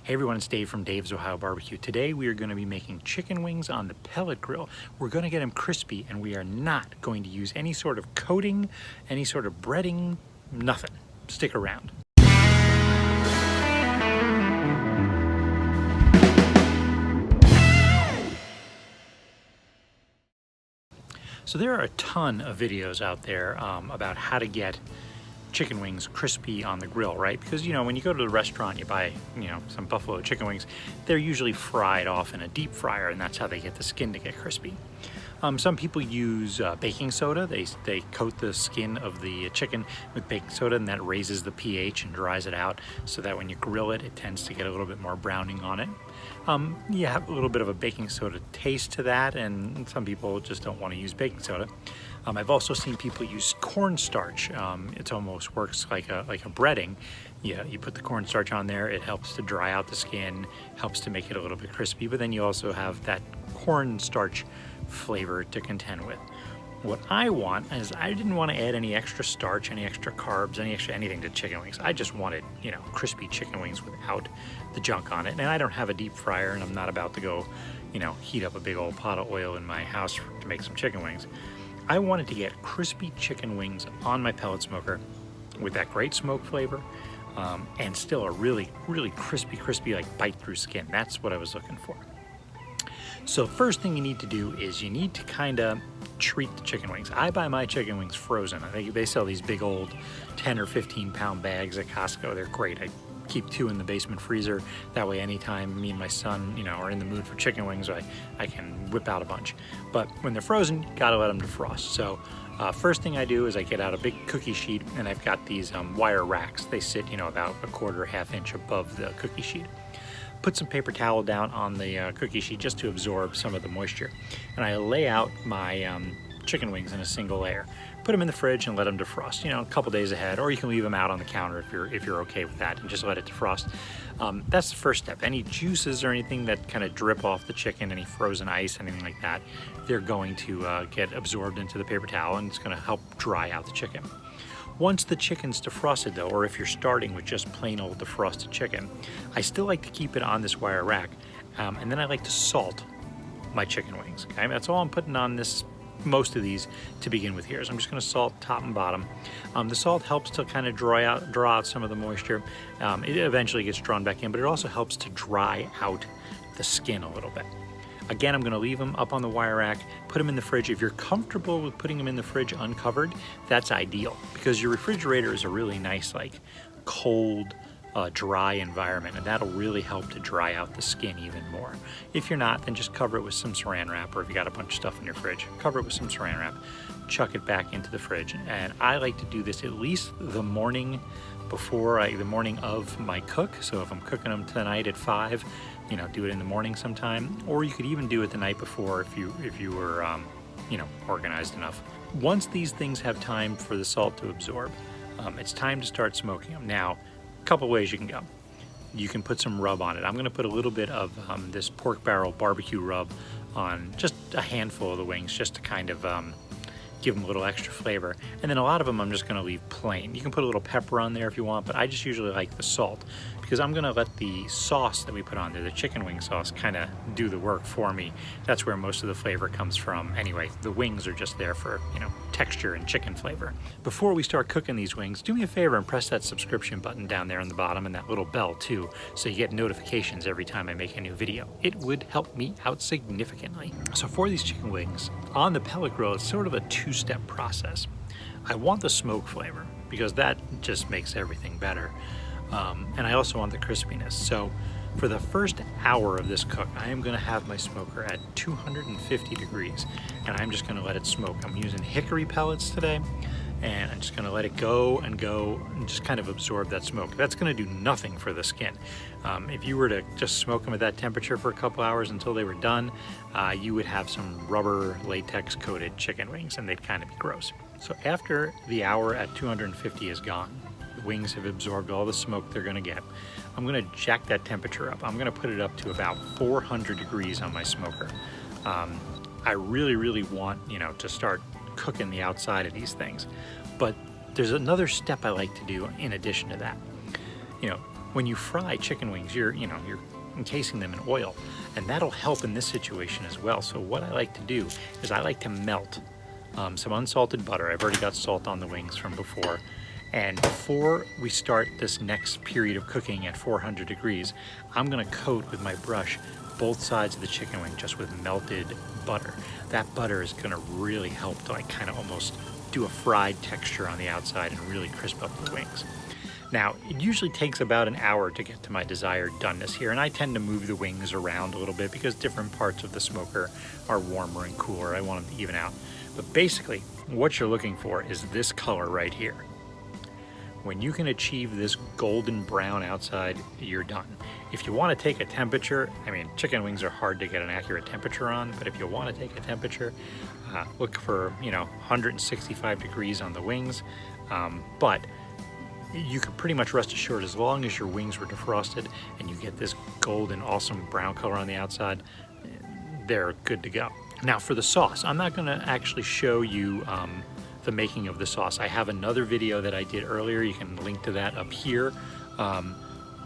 Hey everyone, it's Dave from Dave's Ohio Barbecue. Today we are going to be making chicken wings on the pellet grill. We're going to get them crispy and we are not going to use any sort of coating, any sort of breading, nothing. Stick around. So there are a ton of videos out there about how to get chicken wings crispy on the grill, right? Because, you know, when you go to the restaurant, you buy, some buffalo chicken wings, they're usually fried off in a deep fryer, and that's how they get the skin to get crispy. Some people use baking soda. They coat the skin of the chicken with baking soda, and that raises the pH and dries it out so that when you grill it, it tends to get a little bit more browning on it. You have a little bit of a baking soda taste to that, and some people just don't want to use baking soda. I've also seen people use cornstarch. It almost works like a breading. Yeah, you put the cornstarch on there, it helps to dry out the skin, helps to make it a little bit crispy, but then you also have that cornstarch flavor to contend with. What I want is I didn't want to add any extra starch, any extra carbs, any extra anything to chicken wings. I just wanted, crispy chicken wings without the junk on it. And I don't have a deep fryer, and I'm not about to go, heat up a big old pot of oil in my house to make some chicken wings. I wanted to get crispy chicken wings on my pellet smoker with that great smoke flavor, and still a really, really crispy, like bite through skin. That's what I was looking for. So first thing you need to do is you need to kind of treat the chicken wings. I buy my chicken wings frozen. I think they sell these big old 10 or 15 pound bags at Costco. They're great. I keep 2 in the basement freezer. That way anytime me and my son, are in the mood for chicken wings, I can whip out a bunch. But when they're frozen, you gotta let them defrost. So first thing I do is I get out a big cookie sheet, and I've got these wire racks. They sit, about a quarter, ½ inch above the cookie sheet. Put some paper towel down on the cookie sheet just to absorb some of the moisture. And I lay out my chicken wings in a single layer. Put them in the fridge and let them defrost, a couple days ahead, or you can leave them out on the counter if you're okay with that and just let it defrost. That's the first step. Any juices or anything that kind of drip off the chicken, any frozen ice, anything like that, they're going to get absorbed into the paper towel, and it's going to help dry out the chicken. Once the chicken's defrosted though, or if you're starting with just plain old defrosted chicken, I still like to keep it on this wire rack, and then I like to salt my chicken wings. Okay, that's all I'm putting on most of these to begin with here. So I'm just going to salt top and bottom. The salt helps to kind of draw out some of the moisture. It eventually gets drawn back in, but it also helps to dry out the skin a little bit. Again, I'm going to leave them up on the wire rack, put them in the fridge. If you're comfortable with putting them in the fridge uncovered, that's ideal, because your refrigerator is a really nice, like cold, dry environment, and that'll really help to dry out the skin even more. If you're not, then just cover it with some saran wrap, or if you got a bunch of stuff in your fridge, cover it with some saran wrap, chuck it back into the fridge. And I like to do this at least the morning before, the morning of my cook. So if I'm cooking them tonight at 5, do it in the morning sometime, or you could even do it the night before if you were, organized enough. Once these things have time for the salt to absorb, it's time to start smoking them. Now, a couple ways you can go. You can put some rub on it. I'm going to put a little bit of this pork barrel barbecue rub on just a handful of the wings, just to kind of give them a little extra flavor. And then a lot of them I'm just going to leave plain. You can put a little pepper on there if you want, but I just usually like the salt, because I'm going to let the sauce that we put on there, the chicken wing sauce, kind of do the work for me. That's where most of the flavor comes from anyway. The wings are just there for, texture and chicken flavor. Before we start cooking these wings, do me a favor and press that subscription button down there on the bottom, and that little bell too, so you get notifications every time I make a new video. It would help me out significantly. So for these chicken wings on the pellet grill, it's sort of a two-step process. I want the smoke flavor, because that just makes everything better. And I also want the crispiness. So for the first hour of this cook, I am going to have my smoker at 250 degrees, and I'm just going to let it smoke. I'm using hickory pellets today, and I'm just going to let it go and just kind of absorb that smoke. That's going to do nothing for the skin. If you were to just smoke them at that temperature for a couple hours until they were done, you would have some rubber latex coated chicken wings, and they'd kind of be gross. So after the hour at 250 is gone, the wings have absorbed all the smoke they're going to get, I'm going to jack that temperature up. I'm going to put it up to about 400 degrees on my smoker. I really want, to start cooking the outside of these things. But there's another step I like to do in addition to that. When you fry chicken wings, you're encasing them in oil, and that'll help in this situation as well. So what I like to do is I like to melt some unsalted butter. I've already got salt on the wings from before. And before we start this next period of cooking at 400 degrees, I'm gonna coat with my brush both sides of the chicken wing just with melted butter. That butter is gonna really help to like kind of almost do a fried texture on the outside and really crisp up the wings. Now, it usually takes about an hour to get to my desired doneness here, and I tend to move the wings around a little bit because different parts of the smoker are warmer and cooler. I want them to even out. But basically, what you're looking for is this color right here. When you can achieve this golden brown outside, you're done. If you want to take a temperature, I mean, chicken wings are hard to get an accurate temperature on, but if you want to take a temperature, look for 165 degrees on the wings. But you can pretty much rest assured, as long as your wings were defrosted and you get this golden, awesome brown color on the outside, they're good to go. Now for the sauce, I'm not going to actually show you the making of the sauce. I have another video that I did earlier. You can link to that up here,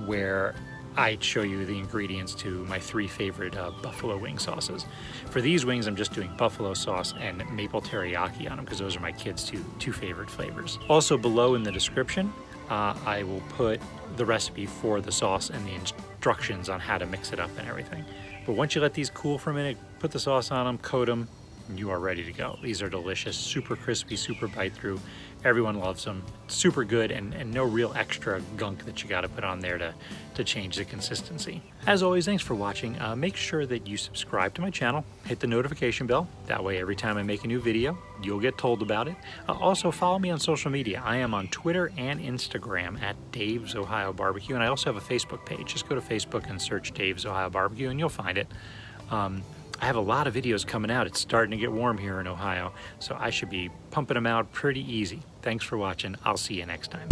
where I show you the ingredients to my 3 favorite buffalo wing sauces. For these wings, I'm just doing buffalo sauce and maple teriyaki on them because those are my kids' two favorite flavors. Also below in the description, I will put the recipe for the sauce and the instructions on how to mix it up and everything. But once you let these cool for a minute, put the sauce on them, coat them, and you are ready to go. These are delicious, super crispy, super bite through. Everyone loves them. Super good, and no real extra gunk that you gotta put on there to change the consistency. As always, thanks for watching. Make sure that you subscribe to my channel, hit the notification bell. That way every time I make a new video, you'll get told about it. Also follow me on social media. I am on Twitter and Instagram at Dave's Ohio Barbecue, and I also have a Facebook page. Just go to Facebook and search Dave's Ohio Barbecue and you'll find it. I have a lot of videos coming out. It's starting to get warm here in Ohio, so I should be pumping them out pretty easy. Thanks for watching. I'll see you next time.